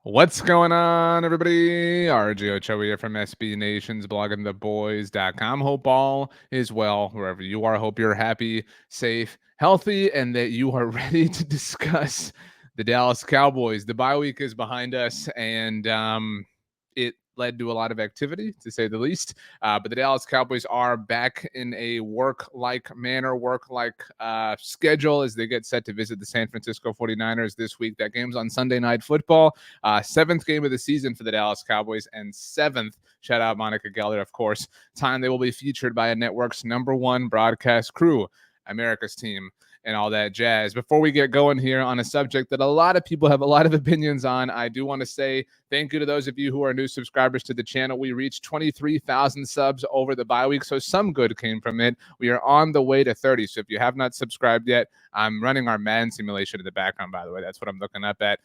What's going on, everybody? RJ Ochoa here from SB Nation's bloggingtheboys.com. Hope all is well wherever you are. Hope you're happy, safe, healthy, and that you are ready to discuss the Dallas Cowboys. The bye week is behind us, and it led to a lot of activity, to say the least. But the Dallas Cowboys are back in a work-like manner, work-like schedule as they get set to visit the San Francisco 49ers this week. That game's on Sunday Night Football. Seventh game of the season for the Dallas Cowboys, and seventh, shout out Monica Geller, of course, time they will be featured by a network's #1 broadcast crew, America's team, and all that jazz. Before we get going here on a subject that a lot of people have a lot of opinions on, I do want to say thank you to those of you who are new subscribers to the channel. We reached 23,000 subs over the bye week, so some good came from it. We are on the way to 30, so if you have not subscribed yet, I'm running our Madden simulation in the background, by the way. That's what I'm looking up at.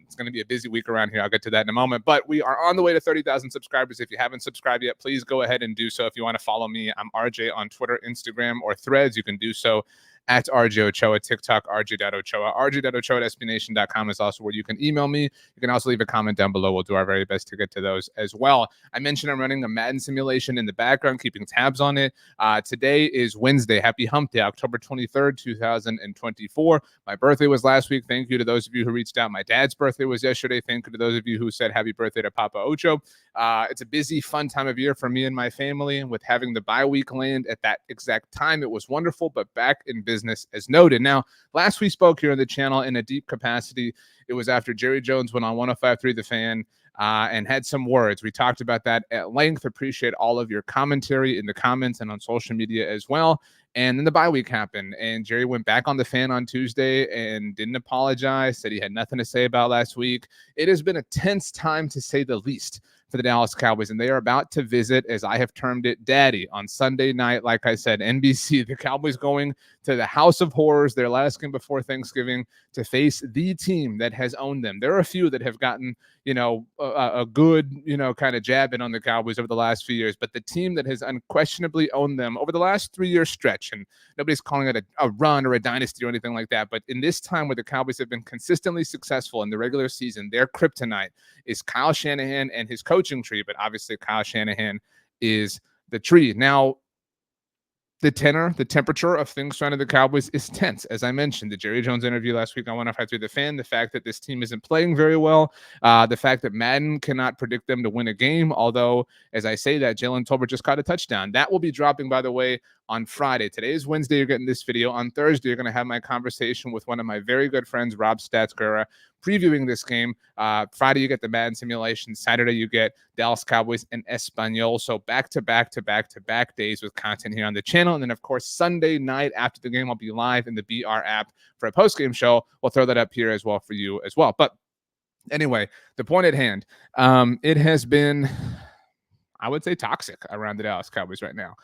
It's going to be a busy week around here. I'll get to that in a moment, but we are on the way to 30,000 subscribers. If you haven't subscribed yet, please go ahead and do so. If you want to follow me, I'm RJ on Twitter, Instagram, or Threads. You can do so at RJ Ochoa, TikTok, RJ.Ochoa. RJ.Ochoa at SBNation.com is also where you can email me. You can also leave a comment down below. We'll do our very best to get to those as well. I mentioned I'm running a Madden simulation in the background, keeping tabs on it. Today is Wednesday. Happy Hump Day, October 23rd, 2024. My birthday was last week. Thank you to those of you who reached out. My dad's birthday was yesterday. Thank you to those of you who said happy birthday to Papa Ocho. It's a busy, fun time of year for me and my family. With having the bye week land at that exact time, it was wonderful, but back in business as noted. Now, last we spoke here on the channel in a deep capacity, it was after Jerry Jones went on 105.3 The Fan and had some words. We talked about that at length. Appreciate all of your commentary in the comments and on social media as well. And then the bye week happened, and Jerry went back on the fan on Tuesday and didn't apologize, said he had nothing to say about last week. It has been a tense time, to say the least, for the Dallas Cowboys, and they are about to visit, as I have termed it, Daddy on Sunday night. Like I said, NBC, the Cowboys going to the House of Horrors, their last game before Thanksgiving, to face the team that has owned them. There are a few that have gotten, a good, kind of jab in on the Cowboys over the last few years, but the team that has unquestionably owned them over the last 3-year stretch, and nobody's calling it a run or a dynasty or anything like that, but in this time where the Cowboys have been consistently successful in the regular season, their kryptonite is Kyle Shanahan and his coaching tree, but obviously Kyle Shanahan is the tree. Now, the temperature of things surrounding the Cowboys is tense. As I mentioned, the Jerry Jones interview last week on 105.3 The Fan, the fact that this team isn't playing very well, the fact that Madden cannot predict them to win a game, although, as I say that, Jalen Tolbert just caught a touchdown. That will be dropping, by the way, on Friday. Today is Wednesday. You're getting this video. On Thursday, you're going to have my conversation with one of my very good friends, Rob Statsgura, previewing this game. Friday, you get the Madden simulation. Saturday, you get Dallas Cowboys and Espanol. So back-to-back days with content here on the channel. And then, of course, Sunday night after the game, I'll be live in the BR app for a post-game show. We'll throw that up here as well for you as well. But anyway, the point at hand, it has been, I would say, toxic around the Dallas Cowboys right now.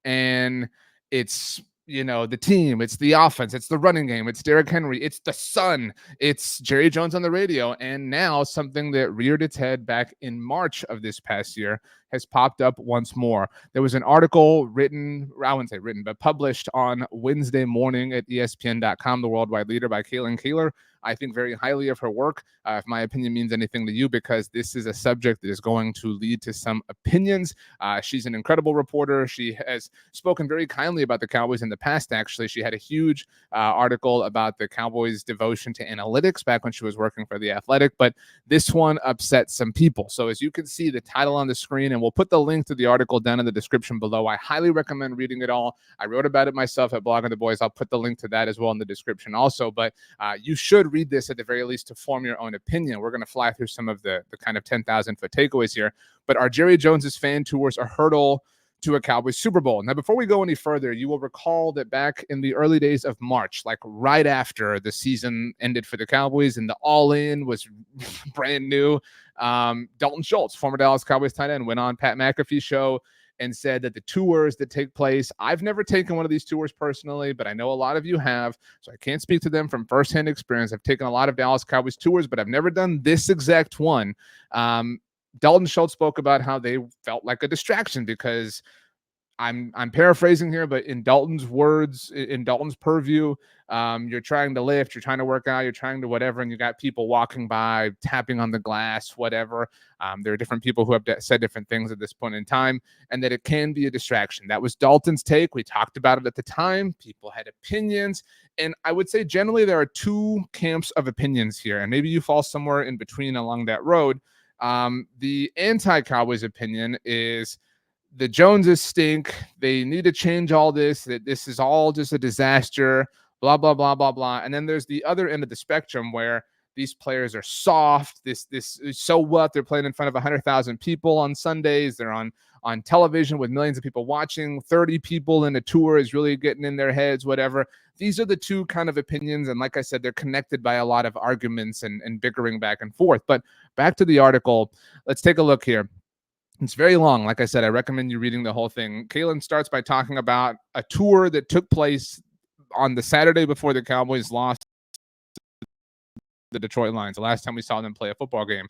And it's, the team, it's the offense, it's the running game, it's Derrick Henry, it's the sun, it's Jerry Jones on the radio. And now something that reared its head back in March of this past year has popped up once more. There was an article but published on Wednesday morning at ESPN.com, the worldwide leader, by Kaylin Kaler. I think very highly of her work, if my opinion means anything to you, because this is a subject that is going to lead to some opinions. She's an incredible reporter. She has spoken very kindly about the Cowboys in the past, actually. She had a huge article about the Cowboys' devotion to analytics back when she was working for The Athletic, but this one upset some people. So as you can see, the title on the screen, and we'll put the link to the article down in the description below. I highly recommend reading it all. I wrote about it myself at Blogging the Boys. I'll put the link to that as well in the description also, but you should read this at the very least to form your own opinion. We're going to fly through some of the kind of 10,000-foot takeaways here. But are Jerry Jones's fan tours a hurdle to a Cowboys Super Bowl? Now, before we go any further, you will recall that back in the early days of March, like right after the season ended for the Cowboys and the all-in was brand new, Dalton Schultz, former Dallas Cowboys tight end, went on Pat McAfee's show and said that the tours that take place, I've never taken one of these tours personally, but I know a lot of you have, so I can't speak to them from firsthand experience. I've taken a lot of Dallas Cowboys tours, but I've never done this exact one. Dalton Schultz spoke about how they felt like a distraction because I'm paraphrasing here, but in Dalton's words, in Dalton's purview, you're trying to lift, you're trying to work out, you're trying to whatever, and you got people walking by, tapping on the glass, whatever. There are different people who have said different things at this point in time, and that it can be a distraction. That was Dalton's take. We talked about it at the time. People had opinions, and I would say generally there are two camps of opinions here, and maybe you fall somewhere in between along that road. The anti-Cowboys opinion is the Joneses stink. They need to change all this, that this is all just a disaster, blah, blah, blah, blah, blah. And then there's the other end of the spectrum where these players are soft. This is so what? They're playing in front of 100,000 people on Sundays. They're on television with millions of people watching. 30 people in a tour is really getting in their heads, whatever. These are the two kind of opinions. And like I said, they're connected by a lot of arguments and bickering back and forth. But back to the article, let's take a look here. It's very long. Like I said, I recommend you reading the whole thing. Kalen starts by talking about a tour that took place on the Saturday before the Cowboys lost the Detroit Lions, the last time we saw them play a football game.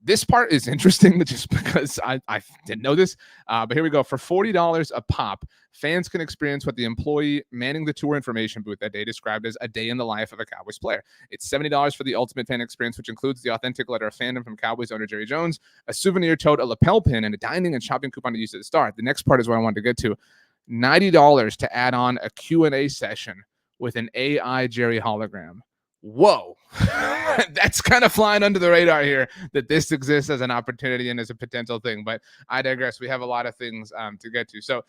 This part is interesting just because I didn't know this, but here we go. For $40 a pop, fans can experience what the employee manning the tour information booth that day described as a day in the life of a Cowboys player. It's $70 for the ultimate fan experience, which includes the authentic letter of fandom from Cowboys owner Jerry Jones, a souvenir tote, a lapel pin, and a dining and shopping coupon to use at the start. The next part is what I wanted to get to. $90 to add on a Q&A session with an AI Jerry hologram. Whoa. That's kind of flying under the radar here, that this exists as an opportunity and as a potential thing, but I digress. We have a lot of things to get to. So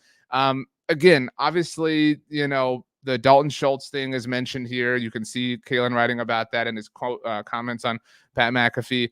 again, obviously, the Dalton Schultz thing is mentioned here. You can see Kalen writing about that in his comments on Pat McAfee.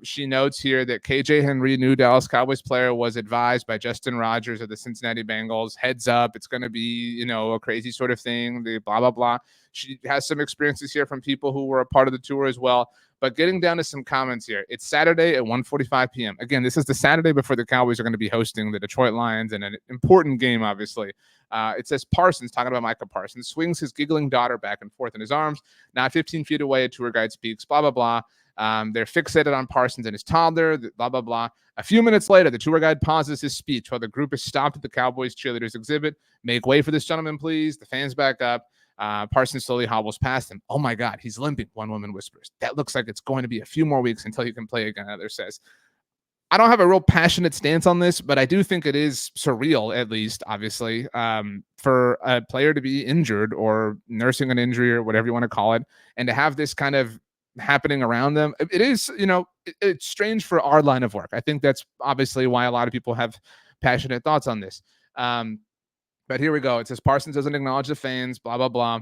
She notes here that KJ Henry, new Dallas Cowboys player, was advised by Justin Rogers of the Cincinnati Bengals, heads up, it's going to be, a crazy sort of thing, the blah, blah, blah. She has some experiences here from people who were a part of the tour as well. But getting down to some comments here, it's Saturday at 1:45 p.m. Again, this is the Saturday before the Cowboys are going to be hosting the Detroit Lions in an important game, obviously. It says Parsons, talking about Micah Parsons, swings his giggling daughter back and forth in his arms. Not 15 feet away, a tour guide speaks, blah, blah, blah. They're fixated on Parsons and his toddler, blah, blah, blah. A few minutes later, the tour guide pauses his speech while the group is stopped at the Cowboys cheerleaders exhibit. Make way for this gentleman, please. The fans back up. Parsons slowly hobbles past him. Oh my God, he's limping, one woman whispers. That looks like it's going to be a few more weeks until he can play again, another says. I don't have a real passionate stance on this, but I do think it is surreal, at least, obviously, for a player to be injured or nursing an injury or whatever you want to call it, and to have this kind of happening around them. It is, it's strange for our line of work. I think that's obviously why a lot of people have passionate thoughts on this. But here we go. It says Parsons doesn't acknowledge the fans, blah, blah, blah.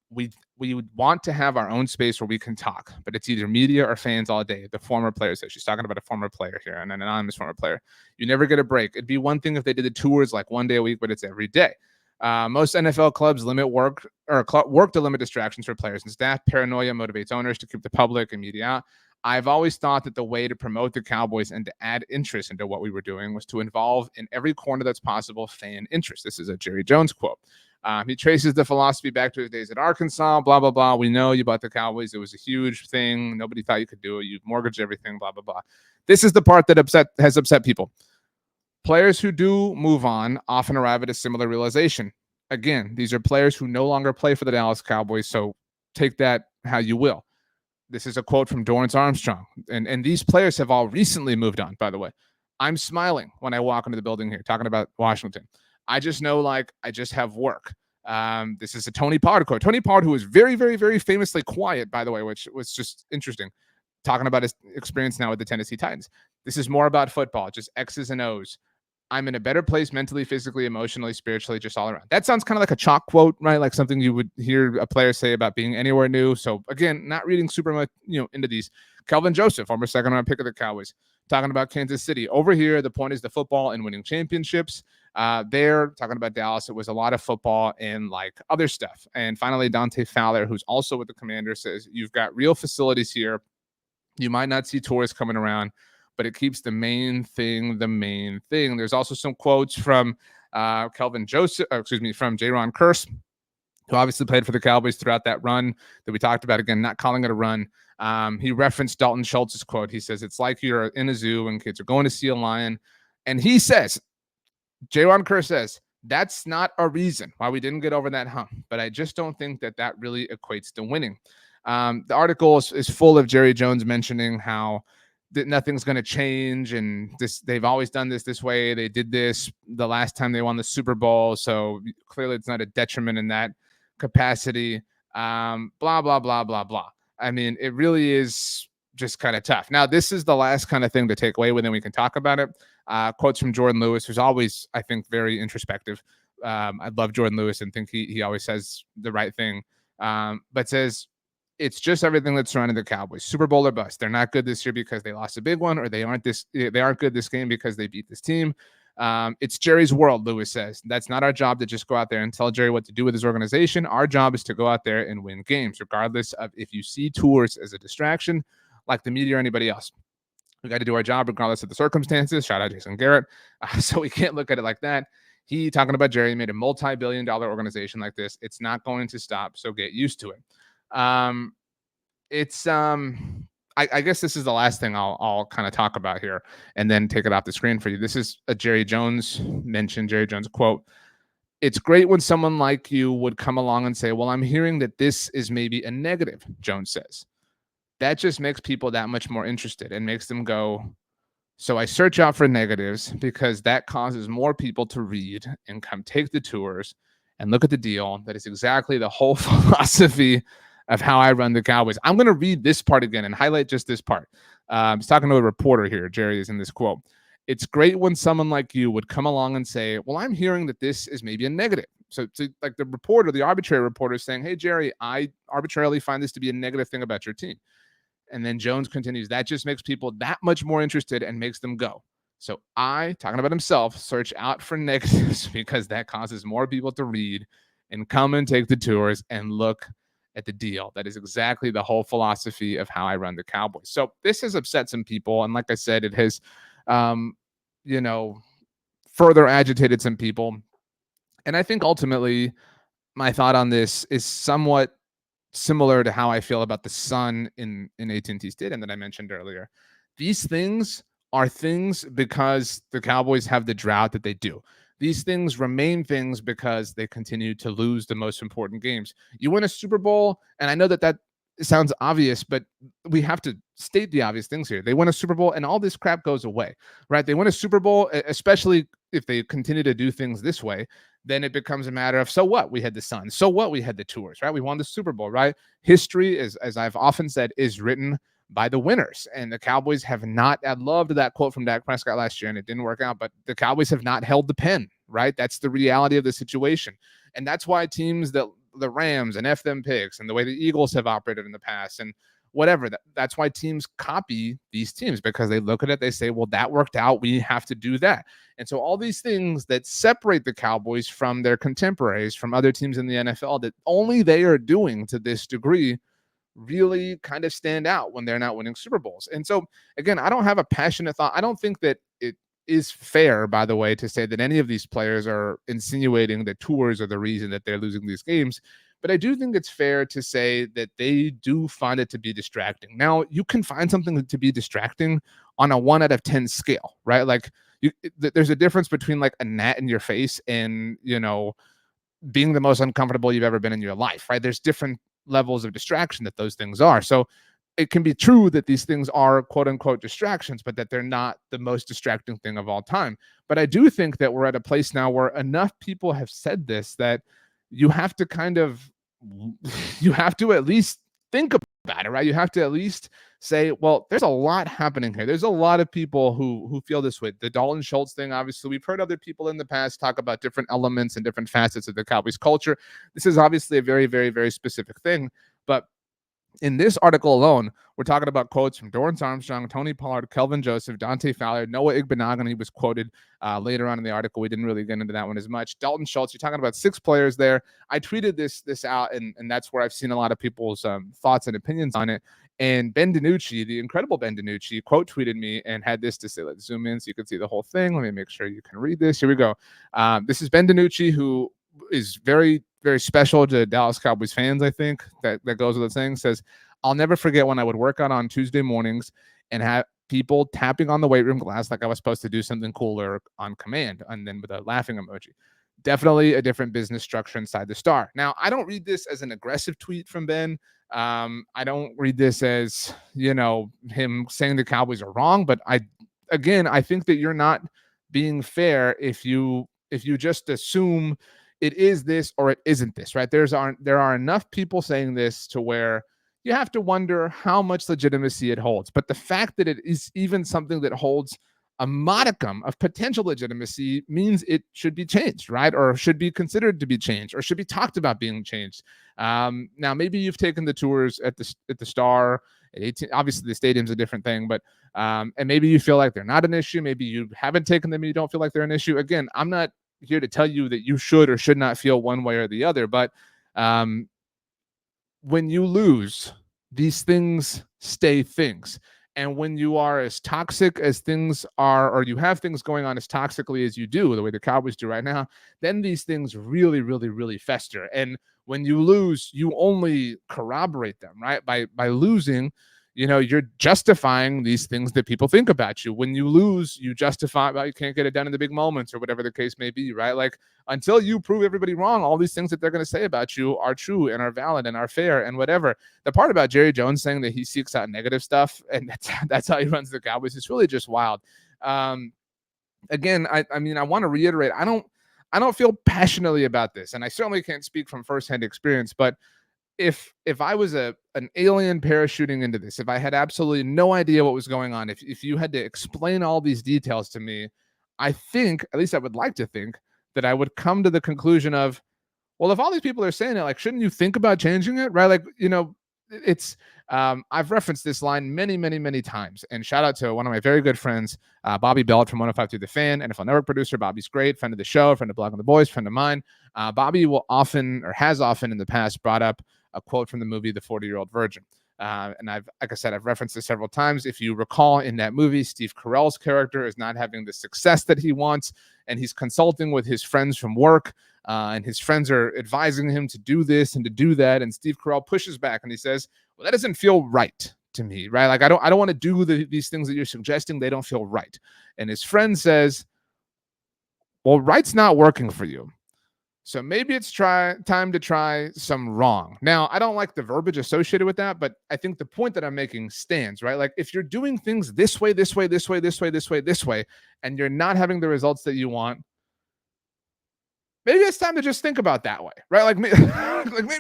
We would want to have our own space where we can talk, but it's either media or fans all day. The former player says. She's talking about a former player here and an anonymous former player. You never get a break. It'd be one thing if they did the tours like one day a week, but it's every day. Most NFL clubs limit work to limit distractions for players and staff. Paranoia motivates owners to keep the public and media out. I've always thought that the way to promote the Cowboys and to add interest into what we were doing was to involve in every corner that's possible fan interest. This is a Jerry Jones quote. He traces the philosophy back to his days at Arkansas, blah, blah, blah. We know you bought the Cowboys. It was a huge thing. Nobody thought you could do it. You mortgaged everything, blah, blah, blah. This is the part that has upset people. Players who do move on often arrive at a similar realization. Again, these are players who no longer play for the Dallas Cowboys, so take that how you will. This is a quote from Dorrance Armstrong. And these players have all recently moved on, by the way. I'm smiling when I walk into the building here, talking about Washington. I just know, I just have work. This is a Tony Pollard quote. Tony Pollard, who was very, very, very famously quiet, by the way, which was just interesting, talking about his experience now with the Tennessee Titans. This is more about football, just X's and O's. I'm in a better place mentally, physically, emotionally, spiritually, just all around. That sounds kind of like a chalk quote, right? Like something you would hear a player say about being anywhere new. So again, not reading super much, into these. Kelvin Joseph, former second-round pick of the Cowboys, talking about Kansas City. Over here, the point is the football and winning championships. There, talking about Dallas, it was a lot of football and other stuff. And finally, Dante Fowler, who's also with the Commanders, says you've got real facilities here. You might not see tourists coming around, but it keeps the main thing the main thing. There's also some quotes from from Jaron Kearse, who obviously played for the Cowboys throughout that run that we talked about. Again, not calling it a run. He referenced Dalton Schultz's quote. He says, it's like you're in a zoo and kids are going to see a lion. And he says, J. Kerr says, that's not a reason why we didn't get over that hump, but I just don't think that that really equates to winning. The article is full of Jerry Jones mentioning how that nothing's going to change, and they've always done this way. They did this the last time they won the Super Bowl, so clearly it's not a detriment in that capacity. Blah blah blah blah blah. I mean, it really is just kind of tough. Now, this is the last kind of thing to take away with, and we can talk about it. Quotes from Jordan Lewis, who's always, I think, very introspective. I love Jordan Lewis and think he always says the right thing, but says, it's just everything that's surrounding the Cowboys. Super Bowl or bust. They're not good this year because they lost a big one, or they aren't good this game because they beat this team. It's Jerry's world, Lewis says. That's not our job to just go out there and tell Jerry what to do with his organization. Our job is to go out there and win games, regardless of if you see tours as a distraction, like the media or anybody else. We got to do our job regardless of the circumstances. Shout out Jason Garrett. So we can't look at it like that. He, talking about Jerry, made a multi-billion-dollar organization like this. It's not going to stop, so get used to it. I guess this is the last thing I'll kind of talk about here and then take it off the screen for you. This is a Jerry Jones quote. It's great when someone like you would come along and say, well, I'm hearing that this is maybe a negative, Jones says. That just makes people that much more interested and makes them go, so I search out for negatives because that causes more people to read and come take the tours and look at the deal. That is exactly the whole philosophy of how I run the Cowboys. I'm going to read this part again and highlight just this part. He's talking to a reporter here. Jerry is in this quote. It's great when someone like you would come along and say, well, I'm hearing that this is maybe a negative. So like the reporter, the arbitrary reporter is saying, hey, Jerry, I arbitrarily find this to be a negative thing about your team. And then Jones continues, that just makes people that much more interested and makes them go. So I, talking about himself, search out for negatives because that causes more people to read and come and take the tours and look at the deal. That is exactly the whole philosophy of how I run the Cowboys. So this has upset some people. And like I said, it has, further agitated some people. And I think ultimately my thought on this is somewhat similar to how I feel about the sun in AT&T Stadium that I mentioned earlier. These things are things because the Cowboys have the drought that they do. These things remain things because they continue to lose the most important games. You win a Super Bowl, and I know that sounds obvious, but we have to state the obvious things here. They win a Super Bowl, and all this crap goes away, right? They win a Super Bowl, especially if they continue to do things this way, then it becomes a matter of, so what? We had the sun. So what? We had the tours, right? We won the Super Bowl, right? History, as I've often said, is written by the winners. And the Cowboys have not, I loved that quote from Dak Prescott last year, and it didn't work out, but the Cowboys have not held the pen, right? That's the reality of the situation. And that's why teams that the Rams and F them picks and the way the Eagles have operated in the past and whatever, that's why teams copy these teams, because they look at it, they say, well, that worked out, we have to do that. And so all these things that separate the Cowboys from their contemporaries, from other teams in the NFL that only they are doing to this degree, really kind of stand out when they're not winning Super Bowls. And so again, I don't have a passionate thought. I don't think that it is fair, by the way, to say that any of these players are insinuating that tours are the reason that they're losing these games. But I do think it's fair to say that they do find it to be distracting. Now, you can find something to be distracting on a 1 out of 10 scale, right? Like there's a difference between like a gnat in your face and, being the most uncomfortable you've ever been in your life, right? There's different levels of distraction that those things are. So it can be true that these things are quote unquote distractions, but that they're not the most distracting thing of all time. But I do think that we're at a place now where enough people have said this that you have to at least think about it, right? You have to at least say, well, there's a lot happening here. There's a lot of people who feel this way. The Dalton Schultz thing, obviously, we've heard other people in the past talk about different elements and different facets of the Cowboys culture. This is obviously a very, very, very specific thing, but in this article alone, we're talking about quotes from Dorrance Armstrong, Tony Pollard, Kelvin Joseph, Dante Fowler, Noah Igbenogany was quoted later on in the article. We didn't really get into that one as much. Dalton Schultz, you're talking about 6 players there. I tweeted this out, and that's where I've seen a lot of people's thoughts and opinions on it. And Ben DiNucci, the incredible Ben DiNucci, quote tweeted me and had this to say. Let's zoom in so you can see the whole thing. Let me make sure you can read this. Here we go. This is Ben DiNucci, who is very, very special to Dallas Cowboys fans, I think. That goes without saying. Says, I'll never forget when I would work out on Tuesday mornings and have people tapping on the weight room glass like I was supposed to do something cooler on command, and then with a laughing emoji. Definitely a different business structure inside the Star. Now, I don't read this as an aggressive tweet from Ben. I don't read this as, him saying the Cowboys are wrong, but I think that you're not being fair if you just assume it is this or it isn't this, right? There are enough people saying this to where you have to wonder how much legitimacy it holds. But the fact that it is even something that holds a modicum of potential legitimacy means it should be changed, right? Or should be considered to be changed, or should be talked about being changed. Now, maybe you've taken the tours at the Star at 18. Obviously, the stadium's a different thing, but and maybe you feel like they're not an issue. Maybe you haven't taken them and you don't feel like they're an issue. Again, I'm not here to tell you that you should or should not feel one way or the other, but when you lose, these things stay things. And when you are as toxic as things are, or you have things going on as toxically as you do, the way the Cowboys do right now, then these things really, really, really fester. And when you lose, you only corroborate them, right? By losing, you're justifying these things that people think about you. When you lose, you justify, well, you can't get it done in the big moments or whatever the case may be, right? Like, until you prove everybody wrong, all these things that they're going to say about you are true and are valid and are fair and whatever. The part about Jerry Jones saying that he seeks out negative stuff and that's how he runs the Cowboys, it's really just wild. Again, I mean, I want to reiterate, I don't feel passionately about this, and I certainly can't speak from firsthand experience, but if I was an alien parachuting into this, if I had absolutely no idea what was going on, if you had to explain all these details to me, I think, at least I would like to think, that I would come to the conclusion of, well, if all these people are saying it, like, shouldn't you think about changing it, right? Like, it's I've referenced this line many, many, many times, and shout out to one of my very good friends, Bobby Belt from 105 The Fan, NFL Network producer. Bobby's great, friend of the show, friend of Blogging the Boys, friend of mine. Bobby will often, or has often in the past, brought up a quote from the movie The 40-Year-Old Virgin. And like I said, I've referenced this several times. If you recall, in that movie, Steve Carell's character is not having the success that he wants, and he's consulting with his friends from work, and his friends are advising him to do this and to do that. And Steve Carell pushes back and he says, well, that doesn't feel right to me, right? Like, I don't want to do these things that you're suggesting. They don't feel right. And his friend says, well, right's not working for you. So maybe it's time to try some wrong. Now, I don't like the verbiage associated with that, but I think the point that I'm making stands, right? Like, if you're doing things this way, this way, this way, this way, this way, this way, and you're not having the results that you want, maybe it's time to just think about that way, right? Like, maybe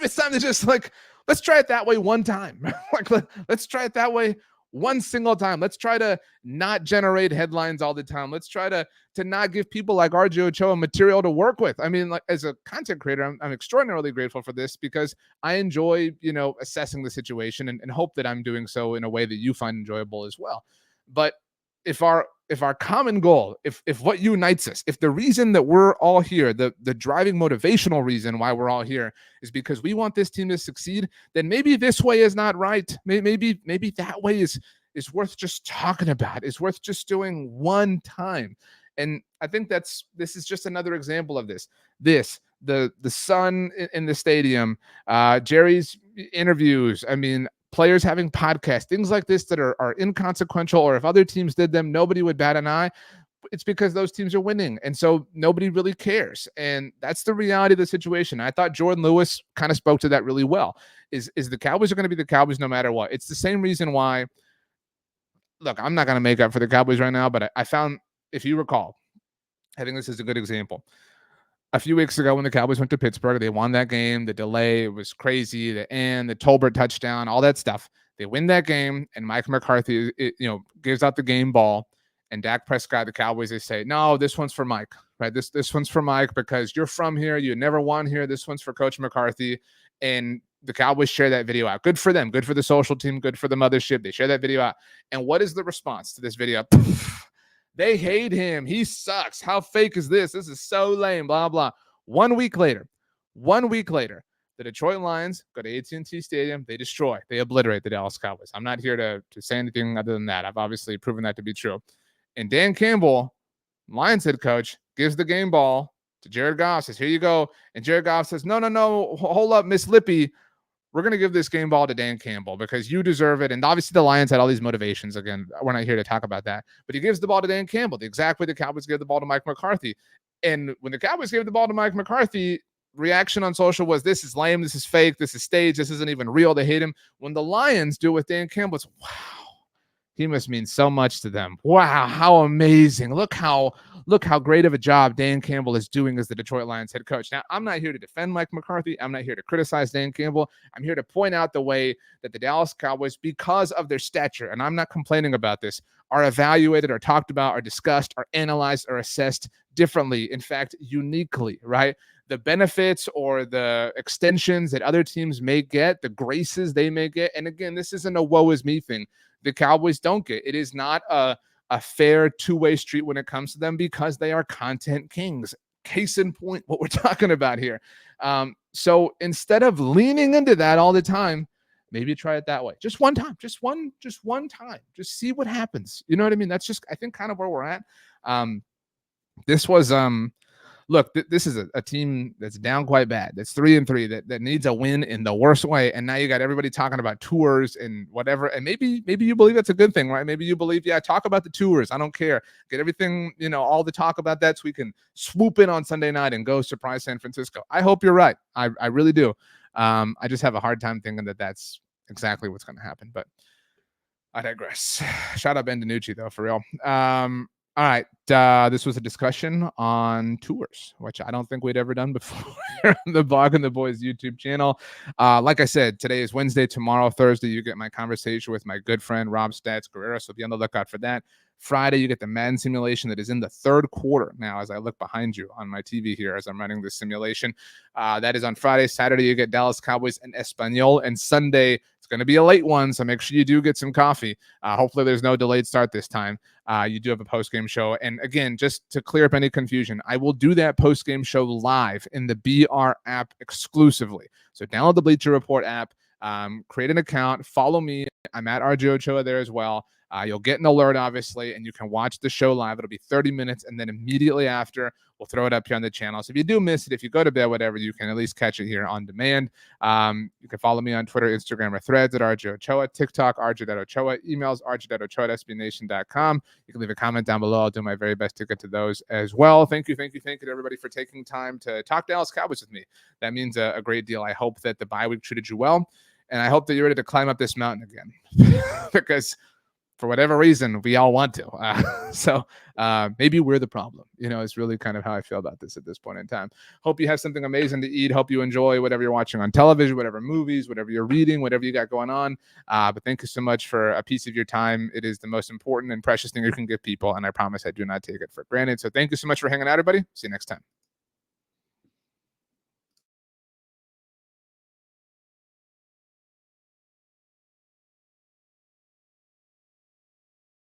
it's time to just, like, let's try it that way one time. Like, let's try it that way one single time. Let's try to not generate headlines all the time. Let's try to not give people like RJ Ochoa material to work with. I mean, like, as a content creator, I'm extraordinarily grateful for this, because I enjoy, assessing the situation and hope that I'm doing so in a way that you find enjoyable as well. But if our common goal, if what unites us, if the reason that we're all here, the driving motivational reason why we're all here is because we want this team to succeed, then maybe this way is not right. Maybe that way is worth just talking about, is worth just doing one time. And I think this is just another example of this. The sun in the stadium, Jerry's interviews. I mean, players having podcasts, things like this that are inconsequential, or if other teams did them, nobody would bat an eye. It's because those teams are winning. And so nobody really cares. And that's the reality of the situation. I thought Jordan Lewis kind of spoke to that really well. Is the Cowboys are going to be the Cowboys no matter what. It's the same reason why, look, I'm not going to make up for the Cowboys right now, but I found, if you recall, I think this is a good example. A few weeks ago when the Cowboys went to Pittsburgh, they won that game. The delay was crazy. The Tolbert touchdown, all that stuff. They win that game, and Mike McCarthy, gives out the game ball, and Dak Prescott, the Cowboys, they say, no, this one's for Mike, right? This one's for Mike because you're from here. You never won here. This one's for Coach McCarthy. And the Cowboys share that video out. Good for them. Good for the social team. Good for the mothership. They share that video out. And what is the response to this video? They hate him. He sucks. How fake is this? This is so lame, blah, blah. 1 week later, the Detroit Lions go to AT&T Stadium. They destroy. They obliterate the Dallas Cowboys. I'm not here to say anything other than that. I've obviously proven that to be true. And Dan Campbell, Lions head coach, gives the game ball to Jared Goff, says, here you go. And Jared Goff says, no, hold up, Miss Lippy. we're going to give this game ball to Dan Campbell because you deserve it. And obviously the Lions had all these motivations. Again, we're not here to talk about that, but he gives the ball to Dan Campbell, the exact way the Cowboys gave the ball to Mike McCarthy. And when the Cowboys gave the ball to Mike McCarthy, reaction on social was, this is lame, this is fake, this is staged, this isn't even real. They hate him. When the Lions do it with Dan Campbell, it's wow. He must mean so much to them. Wow, how amazing. Look how great of a job Dan Campbell is doing as the Detroit Lions head coach. Now, I'm not here to defend Mike McCarthy. I'm not here to criticize Dan Campbell. I'm here to point out the way that the Dallas Cowboys, because of their stature, and I'm not complaining about this, are evaluated or talked about or discussed or analyzed or assessed differently. In fact, uniquely, right? The benefits or the extensions that other teams may get, the graces they may get. And again, this isn't a woe is me thing. The Cowboys don't get. It is not a fair two-way street when it comes to them because they are content kings. Case in point, what we're talking about here. So instead of leaning into that all the time, maybe try it that way. Just one time, just one time. Just see what happens. You know what I mean? That's just, I think, kind of where we're at. This was look, this is a team that's down quite bad. That's 3-3 that needs a win in the worst way. And now you got everybody talking about tours and whatever. And maybe you believe that's a good thing, right? Maybe you believe, yeah, talk about the tours. I don't care. Get everything, all the talk about that so we can swoop in on Sunday night and go surprise San Francisco. I hope you're right. I really do. I just have a hard time thinking that that's exactly what's going to happen. But I digress. Shout out Ben DiNucci, though, for real. All right. This was a discussion on tours, which I don't think we'd ever done before on the Blog and the Boys YouTube channel. Like I said, today is Wednesday. Tomorrow, Thursday, you get my conversation with my good friend Rob Stats Guerrero. So be on the lookout for that. Friday, you get the Madden simulation that is in the third quarter now as I look behind you on my TV here as I'm running this simulation. That is on Friday. Saturday, you get Dallas Cowboys and Espanol. And Sunday, it's going to be a late one, so make sure you do get some coffee. Hopefully, there's no delayed start this time. You do have a post-game show. And again, just to clear up any confusion, I will do that post-game show live in the BR app exclusively. So download the Bleacher Report app, create an account, follow me. I'm at RJ Ochoa there as well. You'll get an alert, obviously, and you can watch the show live. It'll be 30 minutes, and then immediately after, we'll throw it up here on the channel. So if you do miss it, if you go to bed, whatever, you can at least catch it here on demand. You can follow me on Twitter, Instagram, or Threads at RJ Ochoa, TikTok, RJ.Ochoa, emails, RJ.Ochoa@SBNation.com. You can leave a comment down below. I'll do my very best to get to those as well. Thank you to everybody for taking time to talk Dallas Cowboys with me. That means a great deal. I hope that the bye week treated you well, and I hope that you're ready to climb up this mountain again because for whatever reason, we all want to. So maybe we're the problem. It's really kind of how I feel about this at this point in time. Hope you have something amazing to eat. Hope you enjoy whatever you're watching on television, whatever movies, whatever you're reading, whatever you got going on. But thank you so much for a piece of your time. It is the most important and precious thing you can give people. And I promise I do not take it for granted. So thank you so much for hanging out, everybody. See you next time.